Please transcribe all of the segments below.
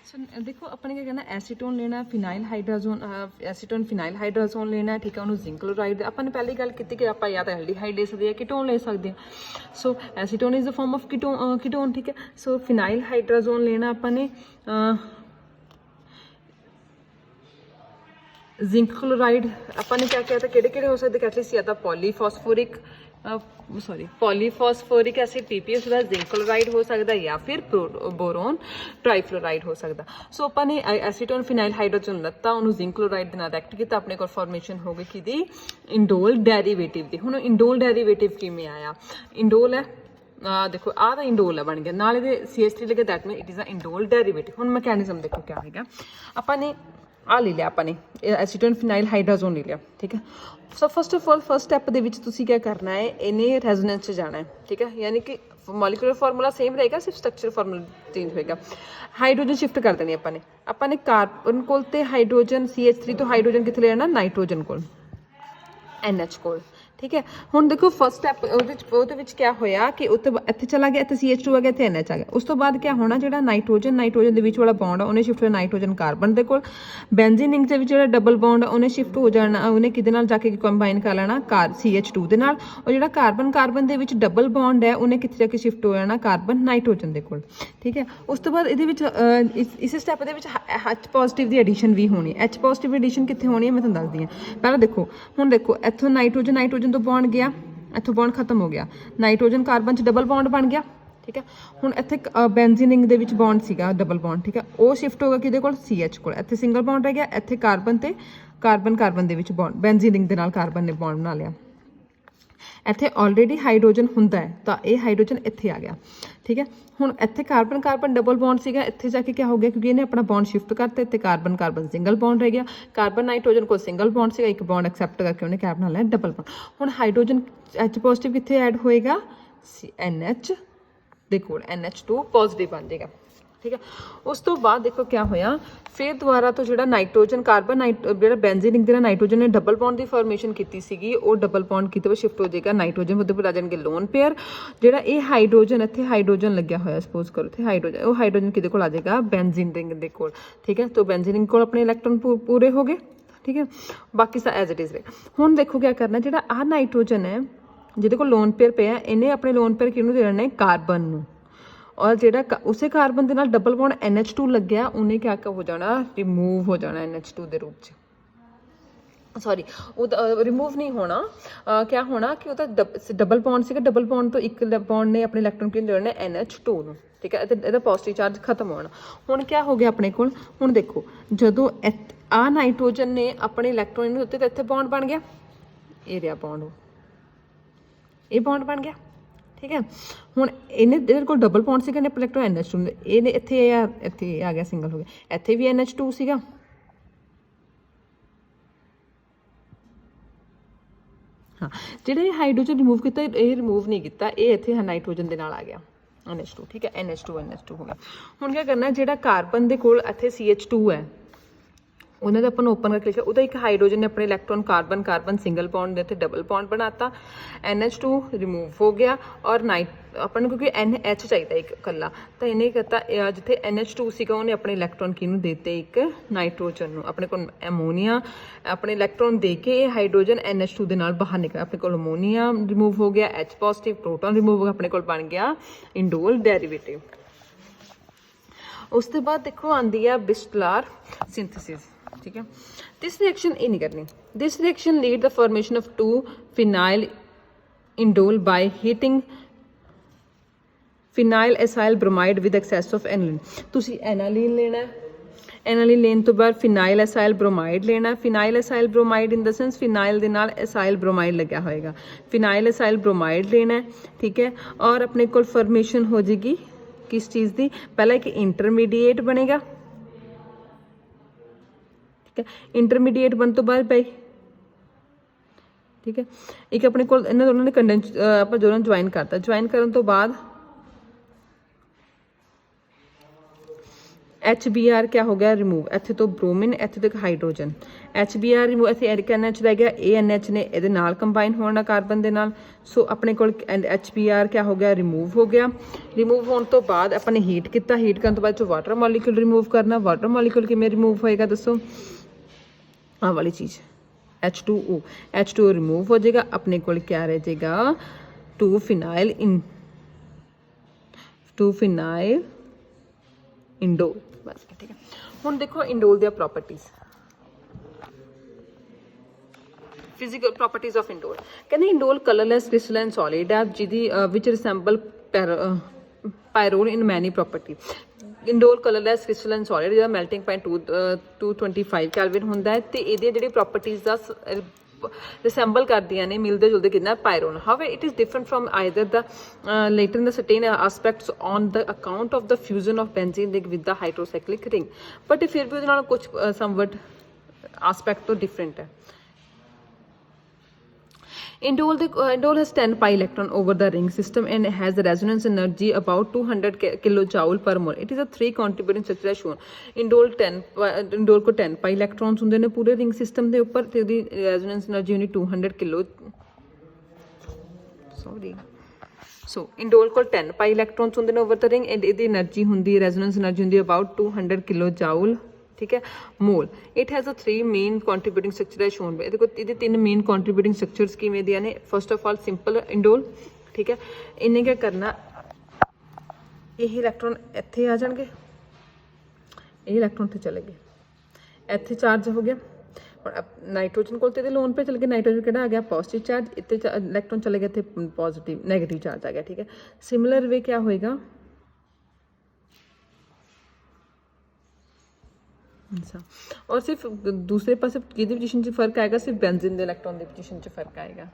देखो अपने क्या करना, एसीटोन लेना, phenyl hydrazone, acetone phenyl hydrazone लेना है, ठीक है। उन्होंने जिंक क्लोराइड अपने पहले गल की कि आप या तो एल्डिहाइड ले सकते हैं, कीटोन ले सकते हैं। So acetone is the form of ketone, ठीक है। सो फिनाइल हाइड्राजोन लेना अपने, जिंक क्लोराइड अपने क्या कहते हैं, किहड़े हो सकते कैटलिस्ट, या तो पॉलीफॉस्फोरिक पॉलीफॉस्फोरिक एसिड पीपीएस का जिंक क्लोराइड हो सकता है, या फिर बोरोन ट्राईफ्लोराइड हो सकता। सो अपने एसीटोन फिनाइल हाइड्रोजन लत्ता, उन्होंने जिंक क्लोराइड के नाल रिएक्ट किया, अपने को फॉर्मेशन हो गई कि इंडोल डेरीवेटिव की। हुण इंडोल डेरीवेटिव किवें आया, इंडोल है देखो आ तो इंडोल है बन गया, नाल CH3 लगे, that mean it is a indole derivative. हुण मैकेनिज्म देखो क्या है, अपने आ ले लिया अपने एसीटोन फिनाइल हाइड्राजोन ले लिया, ठीक है। So first of all first step दे विच तुसीं क्या करना है, इन्हें रेजोनेंस च जाना है, ठीक है। यानी कि मॉलिक्यूलर फार्मूला सेम रहेगा, सिर्फ स्ट्रक्चर फार्मूला चेंज होएगा। हाइड्रोजन शिफ्ट कर देनी अपने कार्बन कोल ते हाइड्रोजन CH3 तो हाइड्रोजन कित्थे ले आना, नाइट्रोजन कोल NH कोल, ठीक है। हुण देखो फर्स्ट स्टैप ਉਹਦੇ ਵਿੱਚ क्या होया कि उत्ते ਇੱਥੇ चला गया, ਇੱਥੇ CH2 आ गया, ਇੱਥੇ NH आ गया। ਉਸ ਤੋਂ ਬਾਅਦ क्या होना, ਜਿਹੜਾ ਨਾਈਟ੍ਰੋਜਨ ਦੇ ਵਿੱਚ ਵਾਲਾ ਬੌਂਡ ਆ ਉਹਨੇ ਸ਼ਿਫਟ ਹੋਣਾ ਨਾਈਟ੍ਰੋਜਨ ਕਾਰਬਨ ਦੇ ਕੋਲ। ਬੈਂਜ਼ੀਨ ਰਿੰਗ ਦੇ ਵਿੱਚ ਜਿਹੜਾ ਡਬਲ ਬੌਂਡ ਆ ਉਹਨੇ ਸ਼ਿਫਟ ਹੋ ਜਾਣਾ, ਉਹਨੇ ਕਿਹਦੇ ਨਾਲ ਜਾ ਕੇ ਕੰਬਾਈਨ ਕਰ ਲੈਣਾ, CH2 ਦੇ ਨਾਲ। ਔਰ ਜਿਹੜਾ ਕਾਰਬਨ ਦੇ ਵਿੱਚ ਡਬਲ ਬੌਂਡ ਹੈ ਉਹਨੇ ਕਿੱਥੇ ਜਾ ਕੇ ਸ਼ਿਫਟ ਹੋ ਜਾਣਾ, ਕਾਰਬਨ ਨਾਈਟ੍ਰੋਜਨ ਦੇ ਕੋਲ, ਠੀਕ ਹੈ। ਉਸ ਤੋਂ ਬਾਅਦ ਇਹਦੇ ਵਿੱਚ ਇਸ ਸਟੈਪ ਦੇ ਵਿੱਚ H ਪੋਜ਼ਿਟਿਵ ਦੀ ਐਡੀਸ਼ਨ ਵੀ ਹੋਣੀ। H ਪੋਜ਼ਿਟਿਵ ਐਡੀਸ਼ਨ ਕਿੱਥੇ ਹੋਣੀ ਹੈ ਮੈਂ ਤੁਹਾਨੂੰ ਦੱਸਦੀ ਹਾਂ। ਪਹਿਲਾਂ ਦੇਖੋ, ਹੁਣ ਦੇਖੋ ਇੱਥੋਂ ਨਾਈਟ੍ਰੋਜਨ तो बॉन्ड गया, इत्थों बॉन्ड खत्म हो गया, नाइट्रोजन कार्बन च डबल बॉन्ड बन गया, ठीक है। हुण इत्थे बेंजीन रिंग दे विच बॉन्ड सीगा डबल बॉन्ड, ठीक है, वो शिफ्ट होगा किहदे कोल, CH कोल। इत्थे सिंगल बॉन्ड रह गया, इत्थे कार्बन ते कार्बन दे विच बॉन्ड, बेंजीन रिंग दे नाल कार्बन ने बॉन्ड बना लिया। ਇੱਥੇ ਆਲਰੇਡੀ ਹਾਈਡਰੋਜਨ ਹੁੰਦਾ ਹੈ ਤਾਂ ਇਹ ਹਾਈਡਰੋਜਨ ਇੱਥੇ ਆ ਗਿਆ, ਠੀਕ ਹੈ। ਹੁਣ ਇੱਥੇ ਕਾਰਬਨ ਡਬਲ ਬੌਂਡ ਸੀਗਾ, ਇੱਥੇ ਜਾ ਕੇ ਕੀ ਹੋ ਗਿਆ, ਕਿਉਂਕਿ ਇਹਨੇ ਆਪਣਾ ਬੌਂਡ ਸ਼ਿਫਟ ਕਰਤੇ, ਇੱਥੇ ਕਾਰਬਨ ਸਿੰਗਲ ਬੌਂਡ ਰਹਿ ਗਿਆ। ਕਾਰਬਨ ਨਾਈਟ੍ਰੋਜਨ ਕੋਲ ਸਿੰਗਲ ਬੌਂਡ ਸੀਗਾ, ਇੱਕ ਬੌਂਡ ਐਕਸੈਪਟ ਕਰਕੇ ਉਹਨੇ ਕਾਰਬਨ ਨਾਲ ਲਿਆ ਡਬਲ ਬੌਂਡ। ਹੁਣ ਹਾਈਡਰੋਜਨ H ਪੋਜ਼ਿਟਿਵ ਕਿੱਥੇ ਐਡ ਹੋਏਗਾ, NH ਦੇ ਕੋਲ, NH2 ਪੋਜ਼ਿਟਿਵ ਬਣ ਜਾਏਗਾ, ठीक है। उस तो बाद देखो क्या होया, फिर दोबारा तो जो नाइट्रोजन कार्बन जो बेंजीन रिंग दे नाइट्रोजन ने डबल बॉन्ड की फॉर्मेशन की सी, वो डबल बॉन्ड किते शिफ्ट हो जाएगा नाइट्रोजन, वो आ जाएंगे लोन पेयर। जोड़ा ये हाइड्रोजन इतने हाइड्रोजन लग्या होया, सपोज करो इतने हाइड्रोजन, वो हाइड्रोजन किदे कोल आ जाएगा, बेंजीन रिंग दे कोल, ठीक है। तो बेंजीन रिंग कोल अपने इलैक्ट्रॉन पूरे हो गए, ठीक है। बाकी सा एज इट इज़ रहे। हुण देखो क्या करना, जो आ नाइट्रोजन है जिहदे कोल लोन पेयर पे, इन्हें अपने लोन पेयर किहनूं दे देना है, कार्बन नूं। और जो उस कार्बन के नाल डबल बॉन्ड NH2 लग्या, उन्हें क्या हो जाना, रिमूव हो जाना NH2 के रूप च, सॉरी रिमूव नहीं होना, क्या होना कि डबल बॉन्ड से डबल बॉन्ड तो एक बॉन्ड ने अपने इलैक्ट्रॉन किन देना NH2 नूं, ठीक है। ਇਹਦਾ पॉजिटिव चार्ज खत्म होना। हुण क्या हो गया अपने कोल, हुण देखो जदों आ नाइट्रोजन ने अपने इलैक्ट्रॉन नूं दित्ते, इत्थे बॉन्ड बन गया, ये रहा बॉन्ड, ये बॉन्ड बन गया, ठीक है। हुण इन्हें इहदे कोल डबल बॉन्ड सीगा, इन्हें इलैक्ट्रॉन NH2 इहने इत्थे आ गया सिंगल हो गया, इत्थे भी NH2 सीगा, हाँ। जिहड़े हाइड्रोजन रिमूव किया, ये रिमूव नहीं किया, ये इत्थे नाइट्रोजन दे नाल आ गया NH2, ठीक है। NH2 हो गया। हुण क्या करना, जिहड़ा कार्बन दे कोल इत्थे CH2 है, उन्होंने अपन ओपन करके लिखा, उदा एक हाइड्रोजन ने अपने इलैक्ट्रॉन कार्बन सिंगल बॉन्ड देते डबल बॉन्ड बनाता, NH2 रिमूव हो गया। और अपन क्योंकि NH चाहिए एक कला, तो इन्हें कहता जिथे NH2 सीगा, उन्हें अपने इलैक्ट्रॉन किनूं देते एक नाइट्रोजन नूं, अपने को अमोनीया अपने इलैक्ट्रॉन दे के हाइड्रोजन NH2 दे नाल बाहर निकला, अपने को अमोनीया रिमूव हो गया, H पॉजिटिव प्रोटॉन रिमूव हो गया, अपने को बन गया इंडोल डेरीवेटिव। उस तो बाद देखो आंदी है बिस्टलार सिंथेसिस, ठीक है। दिस रिएक्शन ये नहीं करनी, this reaction lead the formation of 2 phenyl indole by heating phenyl acyl bromide with excess of aniline. तुसी एनालिन लेना है, एनालिन लेने तो बाद फिनाइल एसाइल ब्रोमाइड लेना। Phenyl acyl bromide in the sense phenyl दे नाल एसाइल ब्रोमाइड लग्या होएगा, फिनाइल एसाइल ब्रोमाइड लेना है, ठीक है। और अपने को फॉर्मेशन हो जाएगी किस चीज़ की, पहला एक इंटरमीडिएट बनेगा, इंटरमीडिएट बन तो बाद भाई, ठीक है। एक अपने को इन्होंने दोनों ने कंडेंस आप दोनों ज्वाइन करता, ज्वाइन करने तो बाद HBr क्या हो गया रिमूव, ਇੱਥੇ ਤੋਂ ਬ੍ਰੋਮਿਨ ਇੱਥੇ ਤੱਕ ਹਾਈਡਰੋਜਨ, HBr ਰਿਮੂਵ, ਇੱਥੇ NH ਰਹਿ ਗਿਆ, ANH ਨੇ ਇਹਦੇ ਨਾਲ ਕੰਬਾਈਨ ਹੋਣਾ ਕਾਰਬਨ ਦੇ ਨਾਲ, ਸੋ ਆਪਣੇ ਕੋਲ HBr क्या हो गया ਰਿਮੂਵ ਹੋ ਗਿਆ। ਰਿਮੂਵ ਹੋਣ ਤੋਂ ਬਾਅਦ ਆਪਾਂ ਨੇ ਹੀਟ ਕੀਤਾ, ਹੀਟ ਕਰਨ ਤੋਂ ਬਾਅਦ ਚੋਂ ਵਾਟਰ ਮੋਲੀਕੂਲ ਰਿਮੂਵ ਕਰਨਾ, ਵਾਟਰ ਮੋਲੀਕੂਲ ਕਿਵੇਂ ਰਿਮੂਵ ਹੋਏਗਾ ਦੱਸੋ, ਆਹ ਵਾਲੀ ਚੀਜ਼ H2O, H2O ਰਿਮੂਵ ਹੋ ਜਾਏਗਾ, ਆਪਣੇ ਕੋਲ क्या रह जाएगा 2-phenyl इंडोल, बस ठीक है। ਹੁਣ ਦੇਖੋ ਇੰਡੋਲ ਦੀਆਂ ਪ੍ਰੋਪਰਟੀਜ਼, ਫਿਜ਼ੀਕਲ ਪ੍ਰੋਪਰਟੀਜ਼ ਆਫ ਇੰਡੋਲ। ਕਹਿੰਦੇ ਇੰਡੋਲ ਕਲਰਲੈਸ ਕ੍ਰਿਸਟਲਾਈਨ ਸੋਲਿਡ ਹੈ ਜਿਹਦੀ ਵਿਚ ਰਿਸੈਂਬਲ ਪਾਇਰੋਲ ਇਨ ਮੈਨੀ ਪ੍ਰੋਪਰਟੀ। ਇੰਡੋਲ ਕਲਰਲੈਸ ਕ੍ਰਿਸਟਲਾਈਨ ਸੋਲਿਡ ਜਿਹਦਾ ਮੈਲਟਿੰਗ ਪੁਆਇੰਟ 225 ਕੈਲਵਿਨ ਹੁੰਦਾ ਹੈ ਤੇ ਇਹਦੀਆਂ ਜਿਹੜੀ ਪ੍ਰੋਪਰਟੀਜ਼ ਦਾ रिसेंबल करदियां ने, मिलते जुलते कितना pyrone. How it is different from either the later in the certain aspects on the account of the fusion of benzene with the hydrocyclic ring, but फिर भी उसके नाल कुछ somewhat aspect तो different है। Indole has 10 pi electron over the ring system and has a resonance energy about 200 kilojoule per mole. It is a 3 contributing structure shown. Indole को 10 pi electrons ਹੁੰਦੇ ਨੇ ਪੂਰੇ ring system ਦੇ ਉੱਪਰ ਤੇ ਉਹਦੀ resonance energy ਹੁੰਦੀ 200 ਕਿਲੋ so indole ਕੋਲ 10 pi electrons ਹੁੰਦੇ ਨੇ over the ring and ਇਹਦੀ એનર્ਜੀ ਹੁੰਦੀ ਹੈ resonance energy ਹੁੰਦੀ about 200 kilojoule, ठीक है, मोल। It has a 3 main contributing structure है शोन पे। देखो ये 3 मेन कॉन्ट्रीब्यूटिंग स्ट्रक्चर्स किवें दियां ने। First of all simple indole, ठीक है, इन्हें क्या करना, यही इलैक्ट्रॉन इत्थे आ जाएंगे, यही इलैक्ट्रॉन इत्थे चले गए, इत्थे चार्ज हो गया और अब नाइट्रोजन को लोन पे चल गया, नाइट्रोजन किहड़ा आ गया पॉजिटिव चार्ज, इत्थे इलैक्ट्रॉन चले गए, इत्थे पॉजिटिव नैगेटिव चार्ज आ गया, ठीक है। सिमिलर वे क्या होएगा, अच्छा, और सिर्फ दूसरे पास किहदी पोजीशन च फर्क आएगा, सिर्फ बेंजीन दे इलैक्ट्रॉन दी पोजीशन च फर्क आएगा।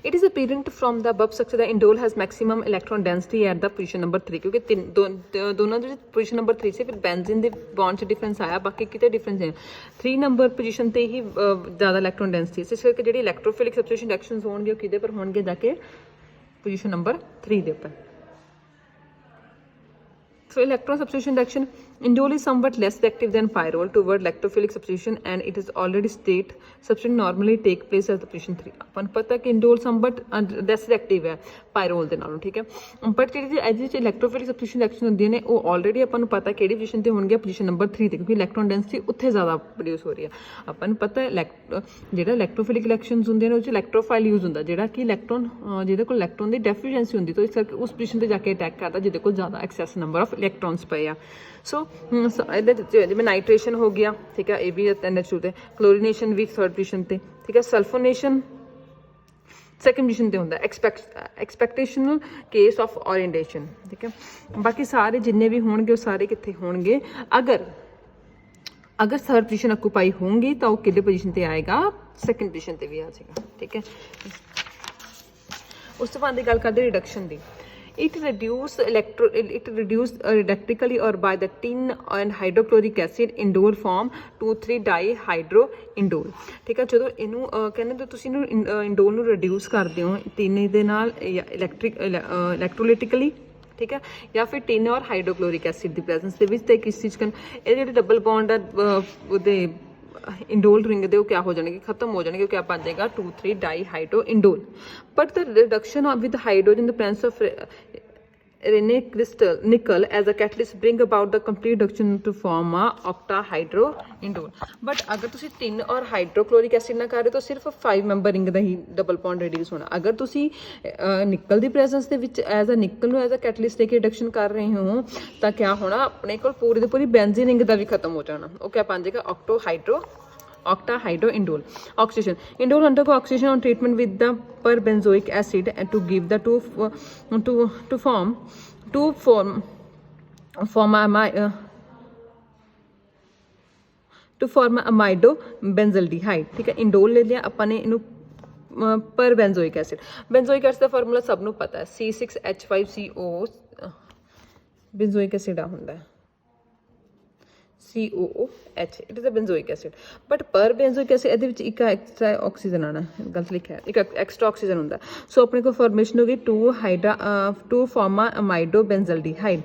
It is apparent from the above structure that indole has maximum electron density at the position number 3, क्योंकि दोनों जो पोजीशन नंबर 3 से फिर बेंजीन दे बॉन्ड च डिफरेंस आया, बाकी किते डिफरेंस है 3 नंबर पोजीशन ते ही ज़्यादा इलैक्ट्रॉन डेंसिटी, इस करके जिहड़ी इलैक्ट्रोफिलिक सब्स्टिट्यूशन रिएक्शंस होणगे वो किहदे पर होणगे, जाके पोजीशन नंबर 3 दे उपर। So electron substitution reaction, indole is somewhat less reactive than pyrrole toward electrophilic substitution and it is already state substitution normally take place at the position 3। अपन पता कि indole somewhat less reactive है pyrrole ਦੇ ਨਾਲੋਂ, ठीक है, but ਜਿਹੜੀ ਇਹਦੇ ਵਿੱਚ electrophilic substitution reaction ਹੁੰਦੀਆਂ ਨੇ ਉਹ already ਆਪਾਂ ਨੂੰ ਪਤਾ ਕਿਹੜੀ ਪੋਜੀਸ਼ਨ ਤੇ ਹੋਣਗੇ, ਪੋਜੀਸ਼ਨ ਨੰਬਰ 3 ਤੇ, ਕਿਉਂਕਿ ਇਲੈਕਟ੍ਰੋਨ ਡੈਂਸਿਟੀ ਉੱਥੇ ਜ਼ਿਆਦਾ ਪ੍ਰੋਡਿਊਸ ਹੋ ਰਹੀ ਹੈ। ਆਪਾਂ ਨੂੰ ਪਤਾ ਜਿਹੜਾ ਇਲੈਕਟ੍ਰੋਫਿਲਿਕ ਰਿਐਕਸ਼ਨਸ ਹੁੰਦੇ ਨੇ ਉਹ 'ਚ ਇਲੈਕਟ੍ਰੋਫਾਈਲ ਯੂਜ਼ ਹੁੰਦਾ, ਜਿਹੜਾ ਕਿ ਇਲੈਕਟ੍ਰੋਨ ਜਿਹਦੇ ਕੋਲ ਇਲੈਕਟ੍ਰੋਨ ਦੀ ਡੈਫੀਸ਼ੀਐਂਸੀ ਹੁੰਦੀ ਤਾਂ ਇਸ ਕਰਕੇ ਉਸ ਪੋਜੀਸ਼ਨ ਤੇ ਜਾ ਕੇ ਅਟੈਕ ਕਰਦਾ ਜਿਹਦੇ ਕੋਲ ਜ਼ਿਆਦਾ ਐਕਸੈਸ ਨੰਬਰ ਆਫ ਇਲੈਕਟ੍ਰॉन्स ਪਏ ਆ। ਸੋ ਇਹਦੇ ਜਿਵੇਂ ਨਾਈਟ੍ਰੇਸ਼ਨ ਹੋ ਗਿਆ, ਠੀਕ ਹੈ, ਇਹ ਵੀ NH2 ਤੇ, ਕਲੋਰੀਨੇਸ਼ਨ ਵੀ 3rd ਪੋਜੀਸ਼ਨ ਤੇ, ठीक है, सल्फोनेशन 2nd पोजीशन पे होंगे, एक्सपेक्टेशनल केस ऑफ ओरिएंटेशन, ठीक है। बाकी सारे जिन्ने भी होंगे वो सारे कितने होंगे, अगर 3rd पोजीशन ऑक्यूपाई होंगी तो वो किहड़ी पोजीशन पे आएगा, 2nd पोजीशन पे भी आ जाएगा, ठीक है। उस तो बाद गल करते रिडक्शन की, it reduced electrically or by the tin and hydrochloric acid indole form 2,3 dihydro indole, ठीक है। ਜਦੋਂ ਇਹਨੂੰ ਕਹਿੰਦੇ ਤਾਂ ਤੁਸੀਂ ਇਹਨੂੰ ਇੰਡੋਲ ਨੂੰ ਰਿਡਿਊਸ ਕਰਦੇ ਹੋ ਤਿੰਨ ਦੇ ਨਾਲ ਇਲੈਕਟ੍ਰੋਲਾਈਟਿਕਲੀ, ठीक है, या फिर टिन और हाइड्रोक्लोरिक एसिड की प्रेजेंस ਦੇ ਵਿੱਚ ਤੇ ਕਿਸ ਚੀਜ਼ ਕਰਨ ਇਹ ਜਿਹੜੇ ਡਬਲ ਬੌਂਡ ਆ ਉਹਦੇ इंडोल रिंग दे क्या हो जाएंगे, खत्म हो जाएंगे, क्या बन जाएगा 2,3 dihydro indole. But the reduction with hydrogen the presence of Raney crystal nickel as a catalyst bring about the complete reduction to form a octahydro indole. But अगर तुसी टिन और हाइड्रोक्लोरिक एसिड ना कर रहे तो सिर्फ 5 मैंबर रिंग का ही double bond reduce होना। अगर तुसी निकल की प्रेजेंस के विच एज अ निकल एज अ कैटलिस्ट लेके रिडक्शन कर रहे हो तो क्या होना, अपने को पूरी बेंजीन रिंग का भी खत्म हो जाना, वो क्या बन जाएगा octahydro indole। Oxidation, indole undergo oxidation on treatment with the perbenzoic acid and to give the to form amido benzaldehyde, ठीक है। इंडोल ले लिया अपन ने, इनू पर बेंजोइक एसिड का फार्मूला सब नू पता है, C6H5CO बेंजोइक एसिड आ हुंदा है COOH, it is a benzoic acid. But पर बेंजोइक एसिड ਇਹਦੇ ਵਿੱਚ ਇੱਕ ਐਕਸਟਰਾ ਆਕਸੀਜਨ ਆਣਾ, ਗਲਤ ਲਿਖਿਆ, ਇੱਕ ਐਕਸਟਰਾ ਆਕਸੀਜਨ ਹੁੰਦਾ। ਸੋ ਆਪਣੇ ਕੋਲ ਫਾਰਮੇਸ਼ਨ ਹੋ ਗਈ 2 pharma ਅਮਾਈਡੋ ਬੈਂਜ਼ਲਡੀਹਾਈਡ।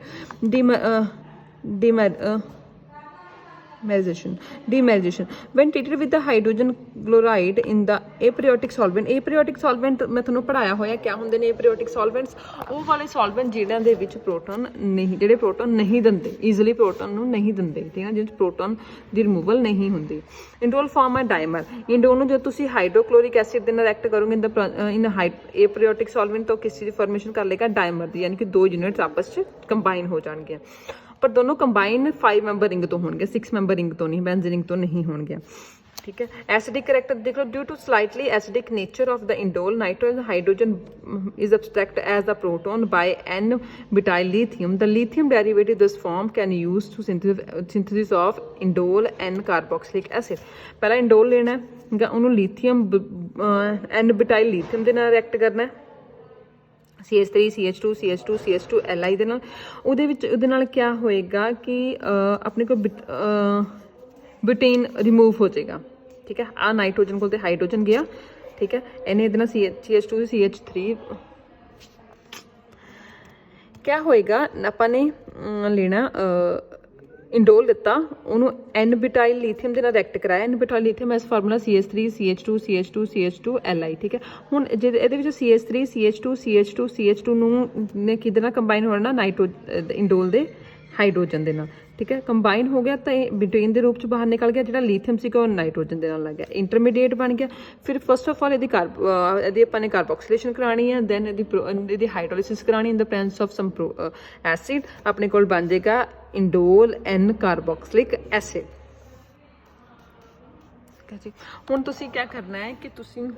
demerization when treated with the hydrogen chloride in the aperiodic solvent ਮੈਂ ਤੁਹਾਨੂੰ ਪੜਾਇਆ ਹੋਇਆ ਕਿਆ ਹੁੰਦੇ ਨੇ aperiodic solvents ਉਹ ਵਾਲੇ solvent ਜਿਹੜਿਆਂ ਦੇ ਵਿੱਚ ਪ੍ਰੋਟੋਨ ਨਹੀਂ ਜਿਹੜੇ ਪ੍ਰੋਟੋਨ ਨਹੀਂ ਦਿੰਦੇ ਈਜ਼ੀਲੀ ਪ੍ਰੋਟੋਨ ਨੂੰ ਨਹੀਂ ਦਿੰਦੇ ਠੀਕ ਹੈ ਜਿਹਦੇ ਵਿੱਚ ਪ੍ਰੋਟੋਨ ਦੀ ਰਿਮੂਵਲ ਨਹੀਂ ਹੁੰਦੀ ਇੰਡੋਲ ਫਾਰਮ ਹੈ ਡਾਈਮਰ ਇੰਡੋਲ ਨੂੰ ਜਦੋਂ ਤੁਸੀਂ ਹਾਈਡਰੋਕਲੋਰਿਕ ਐਸਿਡ ਦੇ ਨਾਲ ਐਕਟ ਕਰੋਗੇ ਇਨ aperiodic solvent ਤਾਂ ਕਿਸ ਚੀਜ਼ ਦੀ ਫਾਰਮੇਸ਼ਨ ਕਰ ਲੇਗਾ ਡਾਈਮਰ ਦੀ ਯਾਨੀ ਕਿ ਦੋ ਯੂਨਿਟਸ ਆਪਸ 'ਚ ਕੰਬਾਈਨ ਹੋ ਜਾਣਗੀਆਂ ਪਰ ਦੋਨੋਂ ਕੰਬਾਈਨ 5 ਮੈਂਬਰ ਰਿੰਗ ਤੋਂ ਹੋਣਗੇ 6 ਮੈਂਬਰ ਰਿੰਗ ਤੋਂ ਨਹੀਂ ਬੈਂਜ਼ੀਨ ਰਿੰਗ ਤੋਂ ਨਹੀਂ ਹੋਣਗੇ ठीक है एसिडिक करैक्टर देख लो due to slightly acidic nature of the indole nitrogen hydrogen is abstract as a proton by n butyl lithium the lithium derivative this form can use to synthesis of indole n carboxylic acid पहला indole लेना है उन्होंने lithium n butyl lithium ਦੇ ਨਾਲ react ਕਰਨਾ ਹੈ CH3 CH2 CH2 CH2 Li ਦੇ ਨਾਲ ਉਹਦੇ ਵਿੱਚ ਉਹਦੇ ਨਾਲ ਕੀ ਹੋਏਗਾ ਕਿ ਆਪਣੇ ਕੋਲ ਬਿਊਟੇਨ ਰਿਮੂਵ ਹੋ ਜਾਏਗਾ ਠੀਕ ਹੈ ਆ ਨਾਈਟ੍ਰੋਜਨ ਕੋਲ ਤੇ ਹਾਈਡਰੋਜਨ ਗਿਆ ਠੀਕ ਹੈ ਇਹਨੇ ਇਹਦੇ ਨਾਲ CH2 CH3 ਕੀ ਹੋਏਗਾ ਆਪਾਂ ਨੇ ਲੈਣਾ इंडोल दिता उन्होंने n butyl lithium ਦੇ ਨਾਲ ਰਿਐਕਟ ਕਰਾਇਆ n butyl lithium ਇਸ formula CH3 CH2 CH2 CH2 Li ਠੀਕ ਹੈ ਹੁਣ ਜੇ ਇਹਦੇ ਵਿੱਚ CH3 CH2 CH2 CH2 ਨੂੰ ਨੇ ਕਿਹਦੇ ਨਾਲ ਕੰਬਾਈਨ ਹੋਣਾ ਨਾਈਟ੍ਰੋਜਨ ਇੰਡੋਲ ਦੇ ਹਾਈਡਰੋਜਨ ਦੇ ਨਾਲ ਠੀਕ ਹੈ ਕੰਬਾਈਨ ਹੋ ਗਿਆ ਤਾਂ ਇਹ ਬਿਟਵੀਨ ਦੇ ਰੂਪ ਚ ਬਾਹਰ ਨਿਕਲ ਗਿਆ ਜਿਹੜਾ ਲੀਥੀਅਮ ਸੀਗਾ ਉਹ ਨਾਈਟ੍ਰੋਜਨ ਦੇ ਨਾਲ ਲੱਗ ਗਿਆ ਇੰਟਰਮੀਡੀਏਟ ਬਣ ਗਿਆ ਫਿਰ ਫਸਟ ਆਫ ਆਲ ਇਹਦੀ ਆਪਾਂ ਨੇ ਕਾਰਬੋਕਸੀਲੇਸ਼ਨ ਕਰਾਣੀ ਹੈ ਦੈਨ ਇਹਦੀ ਹਾਈਡਰੋਲਿਸਿਸ ਕਰਾਣੀ ਇਨ ਦ ਪ੍ਰੈਜ਼ੈਂਸ ਆਫ ਸਮ ਐਸਿਡ ਆਪਣੇ ਕੋਲ ਬਣ ਜਾਏਗਾ ਇੰਡੋਲ n ਕਾਰਬੋਕਸਿਲਿਕ ਐਸਿਡ ਹੁਣ ਤੁਸੀਂ ਕੀ ਕਰਨਾ ਹੈ ਕਿ ਤੁਸੀਂ